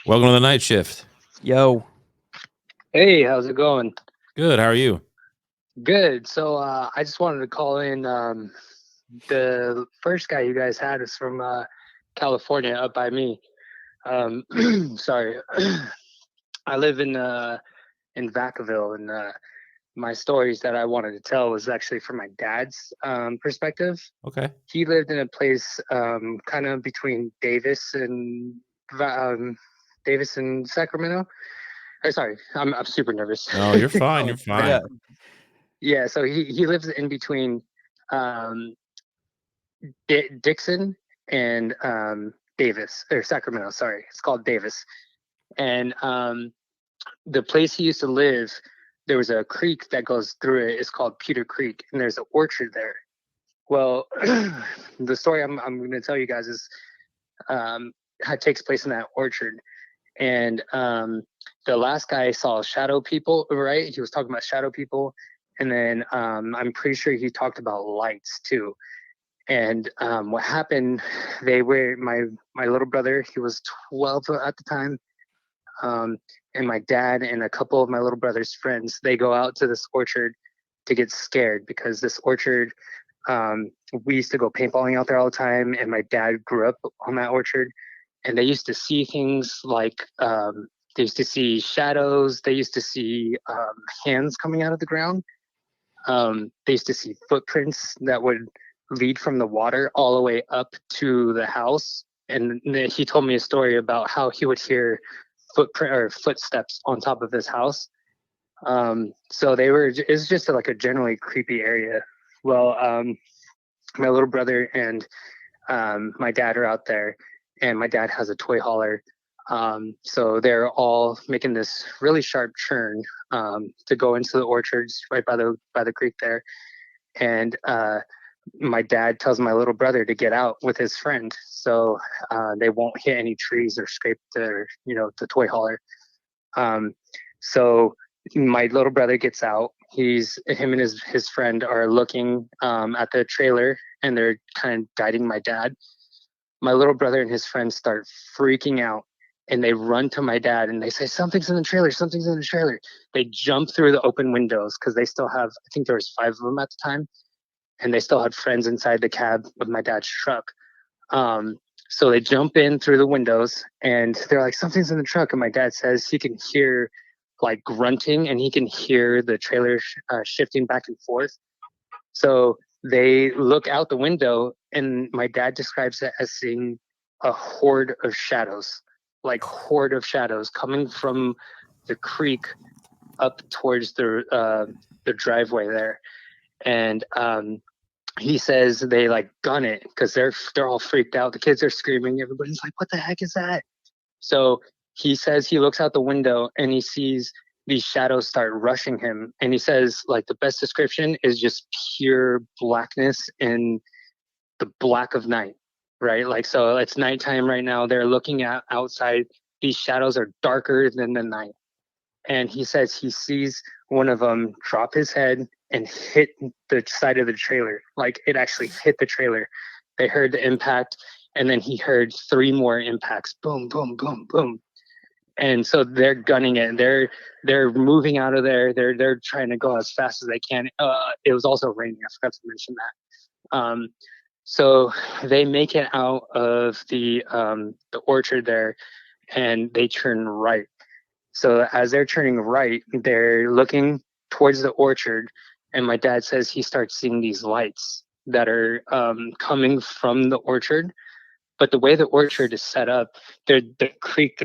Welcome to the night shift. Yo. Hey, how's it going? Good. How are you? Good. So I just wanted to call in. The first guy you guys had is from California, up by me. Um, sorry, I live in Vacaville, and my stories that I wanted to tell was actually from my dad's perspective. Okay. He lived in a place kind of between Davis and Sacramento. Sorry, I'm super nervous. No, you're fine. You're I got fine. Yeah, so he lives in between um, Dixon and Davis or Sacramento. Sorry, it's called Davis. And the place he used to live, there was a creek that goes through it. It's called Peter Creek, and there's an orchard there. Well, the story I'm going to tell you guys is how it takes place in that orchard. And the last guy saw shadow people, right? He was talking about shadow people, and then I'm pretty sure he talked about lights too. And what happened? They were my little brother. He was 12 at the time, um, and my dad and a couple of my little brother's friends. They go out to this orchard to get scared because this orchard. We used to go paintballing out there all the time, and my dad grew up on that orchard. And they used to see things like they used to see shadows. They used to see hands coming out of the ground. They used to see footprints that would lead from the water all the way up to the house. And he told me a story about how he would hear footprint or footsteps on top of his house. So it's just like a generally creepy area. Well, my little brother and my dad are out there, and my dad has a toy hauler. So they're all making this really sharp turn to go into the orchards right by the creek there. And my dad tells my little brother to get out with his friend, so they won't hit any trees or scrape the toy hauler. Um, so my little brother gets out. Him and his friend are looking at the trailer, and they're kind of guiding my dad. My little brother and his friends start freaking out, and they run to my dad and they say, something's in the trailer, something's in the trailer. They jump through the open windows because they still have, I think there was 5 of them at the time, and they still had friends inside the cab with my dad's truck. So they jump in through the windows, and they're like, something's in the truck. And my dad says he can hear like grunting, and he can hear the trailer shifting back and forth. So they look out the window, and my dad describes it as seeing a horde of shadows, like horde of shadows coming from the creek up towards the driveway there. And he says they like gun it because they're all freaked out. The kids are screaming. Everybody's like, "What the heck is that?" So he says he looks out the window and he sees these shadows start rushing him. And he says, like, the best description is just pure blackness and the black of night, right? Like, so it's nighttime right now. They're looking at outside. These shadows are darker than the night. And he says he sees one of them drop his head and hit the side of the trailer. Like, it actually hit the trailer. They heard the impact, and then he heard 3 more impacts. Boom, boom, boom, boom. And so they're gunning it. They're moving out of there. They're trying to go as fast as they can. It was also raining. I forgot to mention that. So they make it out of the orchard there, and they turn right. So as they're turning right, they're looking towards the orchard, and my dad says he starts seeing these lights that are coming from the orchard. But the way the orchard is set up, the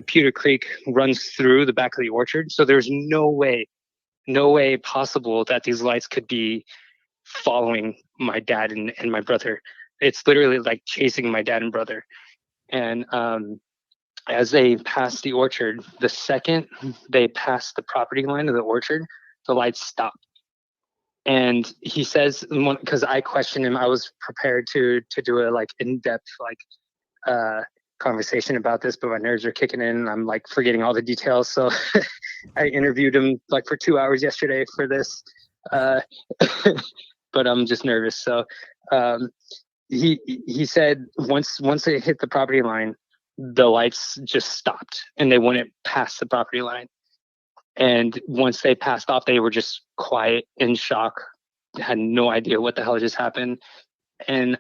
Pewter Creek runs through the back of the orchard. So there's no way possible that these lights could be following my dad and my brother. It's literally like chasing my dad and brother. And as they pass the orchard, the second they pass the property line of the orchard, the lights stop. And he says, because I questioned him, I was prepared to do a like in depth like uh, conversation about this, but my nerves are kicking in. And I'm like forgetting all the details. So I interviewed him like for 2 hours yesterday for this, uh, but I'm just nervous. So um, he said once they hit the property line, the lights just stopped and they wouldn't pass the property line. And once they passed off, they were just quiet, in shock, had no idea what the hell just happened. And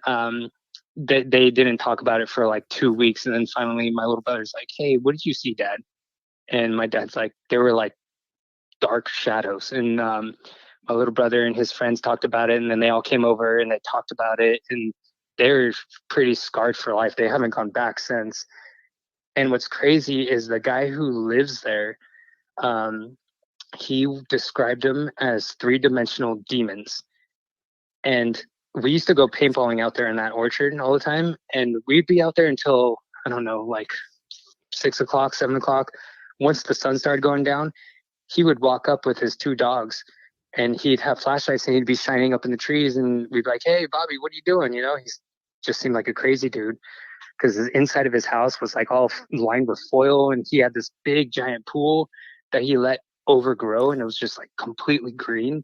they didn't talk about it for like 2 weeks. And then finally, my little brother's like, "Hey, what did you see, Dad?" And my dad's like, "There were like dark shadows." And my little brother and his friends talked about it. And then they all came over and they talked about it. And they're pretty scarred for life. They haven't gone back since. And what's crazy is the guy who lives there, um, he described them as three-dimensional demons. And we used to go paintballing out there in that orchard all the time. And we'd be out there until, I don't know, like 6 o'clock, 7 o'clock. Once the sun started going down, he would walk up with his two dogs and he'd have flashlights and he'd be shining up in the trees. And we'd be like, "Hey, Bobby, what are you doing?" He's just seemed like a crazy dude because the inside of his house was like all lined with foil. And he had this big giant pool that he let overgrow and it was just like completely green.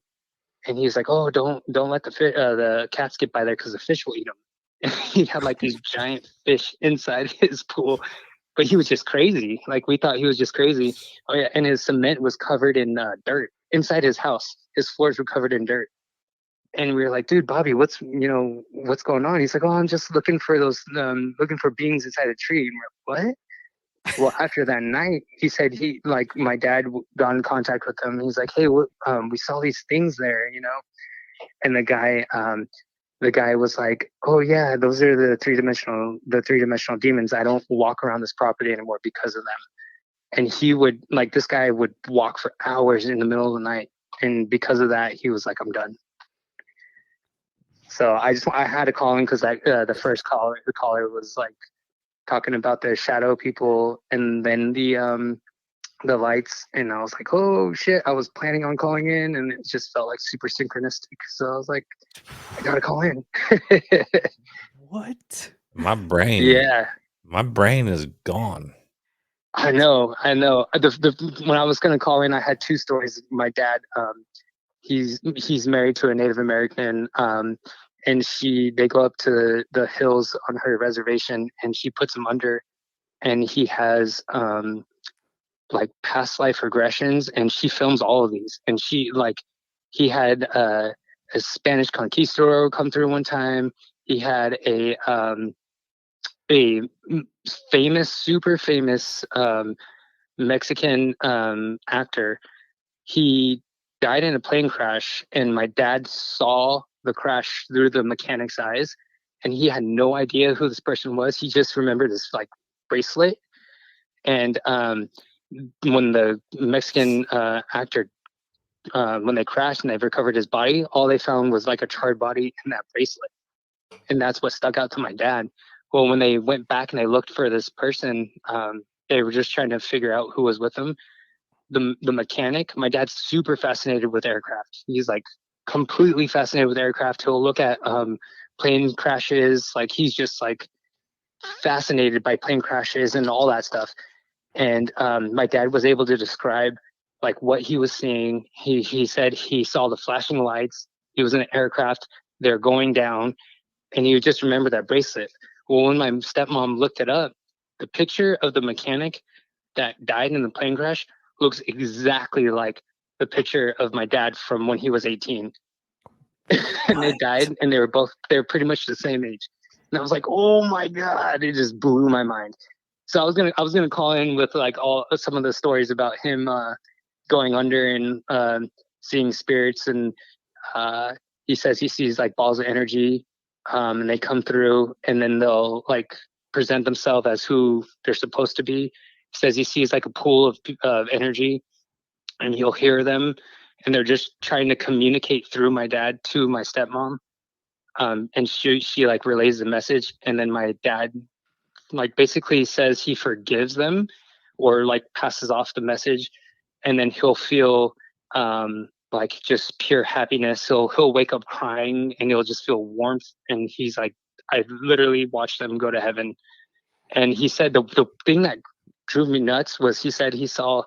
And he was like, "Oh, don't let the cats get by there because the fish will eat them." And he had like these giant fish inside his pool, but he was just crazy. Like we thought he was just crazy. Oh yeah, and his cement was covered in dirt inside his house. His floors were covered in dirt. And we were like, "Dude, Bobby, what's going on?" He's like, "Oh, I'm just looking for looking for beings inside a tree." And we're like, "What?" Well, after that night, he said my dad got in contact with him. He's like, "Hey, we saw these things there. And the guy was like, "Oh yeah, those are the three dimensional demons. I don't walk around this property anymore because of them." And this guy would walk for hours in the middle of the night, and because of that, he was like, "I'm done." So I had to call him because the first caller was like talking about the shadow people, and then the lights, and I was like, "Oh shit!" I was planning on calling in, and it just felt like super synchronistic. So I was like, "I gotta call in." What? My brain. Yeah, My brain is gone. I know. When I was gonna call in, I had two stories. My dad, he's married to a Native American, and they go up to the hills on her reservation, and she puts him under, and he has like past life regressions, and she films all of these. And he had a Spanish conquistador come through one time. He had a super famous Mexican actor. He died in a plane crash, and my dad saw the crash through the mechanic's eyes, and he had no idea who this person was. He just remembered this like bracelet. And when the Mexican actor, when they crashed and they recovered his body, all they found was like a charred body and that bracelet. And that's what stuck out to my dad. Well, when they went back and they looked for this person, they were just trying to figure out who was with them. The mechanic, my dad's super fascinated with aircraft. He's like completely fascinated with aircraft. He'll look at plane crashes. Like he's just like fascinated by plane crashes and all that stuff. And my dad was able to describe like what he was seeing. He said he saw the flashing lights. He was in an aircraft. They're going down, and he would just remember that bracelet. Well, when my stepmom looked it up, the picture of the mechanic that died in the plane crash looks exactly like the picture of my dad from when he was 18. And they died, and they're pretty much the same age. And I was like, "Oh my god!" It just blew my mind. So I was gonna call in with like all some of the stories about him going under and seeing spirits, and uh, he says he sees like balls of energy, and they come through, and then they'll like present themselves as who they're supposed to be. He says he sees like a pool of energy, and he'll hear them, and they're just trying to communicate through my dad to my stepmom. And she like relays the message, and then my dad like basically says he forgives them or like passes off the message, and then he'll feel like just pure happiness. He'll wake up crying, and he'll just feel warmth, and he's like, I literally watched them go to heaven. And he said the thing that drove me nuts was he said he saw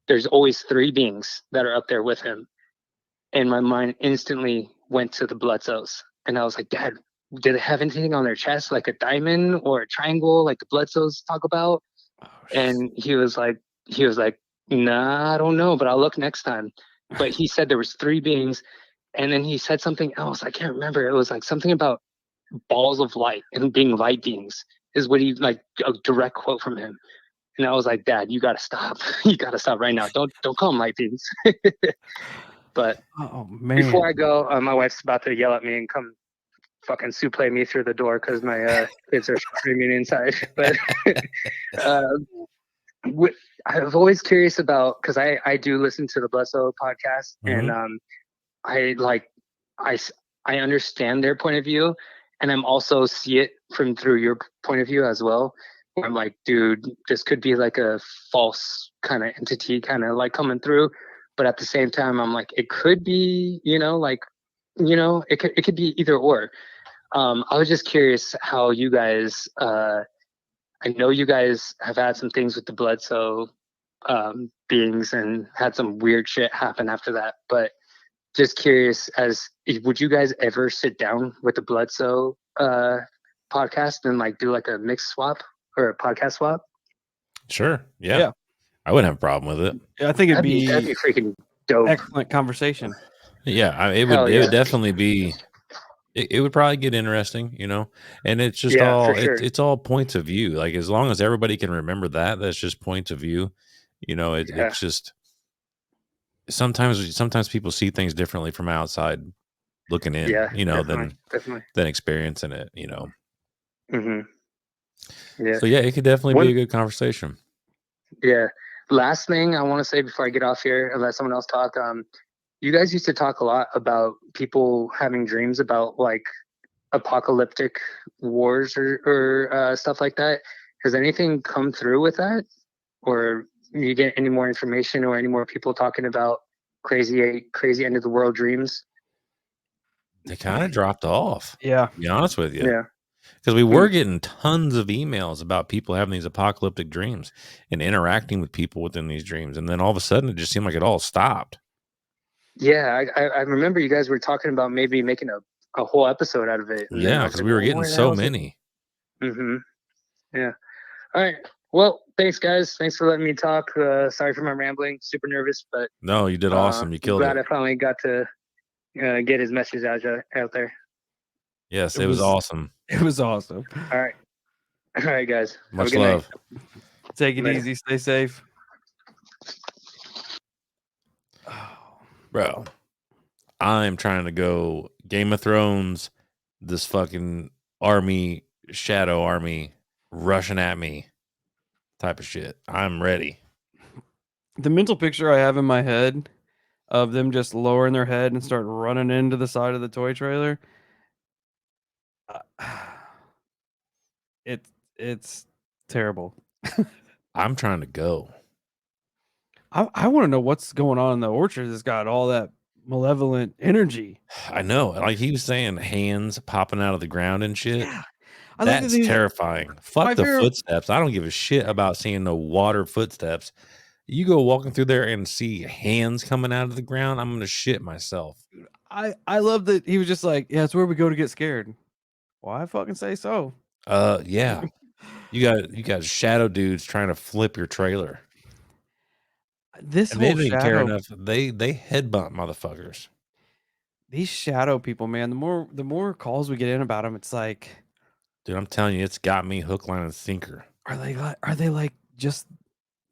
there's always three beings that are up there with him. And my mind instantly went to the Bledsoes. And I was like, "Dad, did they have anything on their chest, like a diamond or a triangle, like the Bledsoes talk about? And he was like, nah, I don't know, but I'll look next time. But he said there was 3 beings, and then he said something else. I can't remember. It was like something about balls of light and being light beings is what he, like, a direct quote from him. And I was like, Dad, you gotta stop. You gotta stop right now. Don't call them light beings. But Oh man! before I go, my wife's about to yell at me and come fucking suplex me through the door because my kids are screaming inside. But I was always curious about, because I do listen to the Blesso podcast, and I like I I understand their point of view, and I'm also see it from through your point of view as well. I'm like, dude, this could be like a false kind of entity, kind of like coming through, but at the same time, I'm like, it could be, like, it could be either or. I was just curious how you guys. I know you guys have had some things with the Bledsoe beings and had some weird shit happen after that, but just curious, would you guys ever sit down with the Bledsoe podcast and like do like a mix swap or a podcast swap? Sure. Yeah. I wouldn't have a problem with it. I think that'd be freaking dope. Excellent conversation. Yeah, it would definitely be. It would probably get interesting, and it's just it's all points of view. Like, as long as everybody can remember that's just points of view. It's just sometimes people see things differently from outside looking in, than experiencing it, Mm-hmm. Yeah. So it could definitely be a good conversation. Yeah. Last thing I want to say before I get off here, and let someone else talk. You guys used to talk a lot about people having dreams about like apocalyptic wars or stuff like that. Has anything come through with that, or you get any more information or any more people talking about crazy end of the world dreams? They kind of dropped off. Yeah, to be honest with you. Yeah, because we were getting tons of emails about people having these apocalyptic dreams and interacting with people within these dreams, and then all of a sudden it just seemed like it all stopped. Yeah, I remember you guys were talking about maybe making a whole episode out of it. Yeah, because we were getting so many. Mm-hmm. Yeah. All right. Well, thanks, guys. Thanks for letting me talk. Sorry for my rambling. Super nervous, but no, you did awesome. You killed it. Glad I finally got to get his message out there. Yes, it was awesome. It was awesome. All right, guys. Much love. Night. Take it easy. Stay safe. Bro, I'm trying to go Game of Thrones, this fucking shadow army rushing at me type of shit. I'm ready. The mental picture I have in my head of them just lowering their head and start running into the side of the toy trailer. It's terrible. I'm trying to go. I want to know what's going on in the orchard that's got all that malevolent energy. I know. Like he was saying, hands popping out of the ground and shit. Yeah. That's terrifying. Fuck the footsteps. I don't give a shit about seeing no water footsteps. You go walking through there and see hands coming out of the ground, I'm going to shit myself. I love that he was just like, yeah, it's where we go to get scared. Well, I fucking say so. Yeah. You got shadow dudes trying to flip your trailer. They didn't care enough. They headbutt motherfuckers. These shadow people, man. The more calls we get in about them, it's like, dude, I'm telling you, it's got me hook, line, and sinker. Are they like just?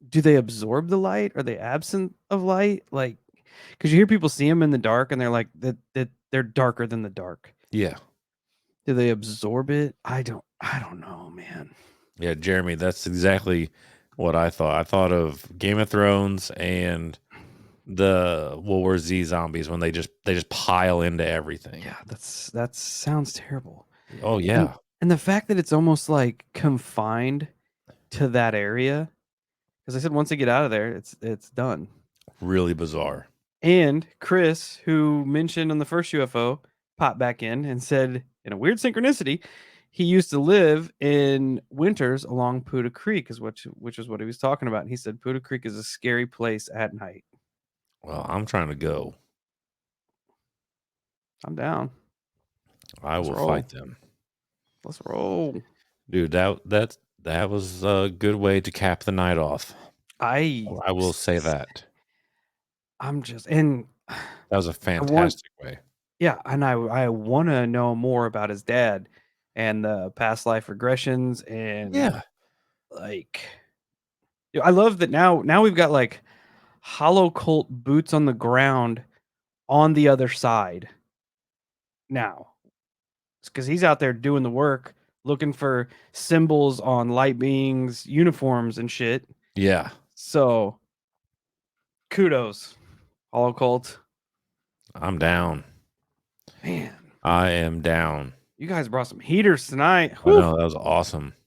Do they absorb the light? Are they absent of light? Like, because you hear people see them in the dark, and they're like that they're darker than the dark. Yeah. Do they absorb it? I don't know, man. Yeah, Jeremy, that's exactly what I thought. I thought of Game of Thrones and the World War Z zombies when they just pile into everything. Yeah, that sounds terrible. Oh yeah. And the fact that it's almost like confined to that area, because I said once they get out of there, it's done. Really bizarre. And Chris, who mentioned on the first UFO, popped back in and said, in a weird synchronicity, he used to live in winters along Puda Creek, which is what he was talking about. And he said Puda Creek is a scary place at night. Well, I'm trying to go. I'm down. I will fight them. Let's roll. Dude, that was a good way to cap the night off. I will say that. And that was a fantastic way. Yeah, and I want to know more about his dad and the past life regressions and like I love that now we've got like hollow cult boots on the ground on the other side. Now, it's because he's out there doing the work, looking for symbols on light beings, uniforms, and shit. Yeah. So, kudos, Hollow Cult. I'm down. Man, I am down. You guys brought some heaters tonight. I know, that was awesome.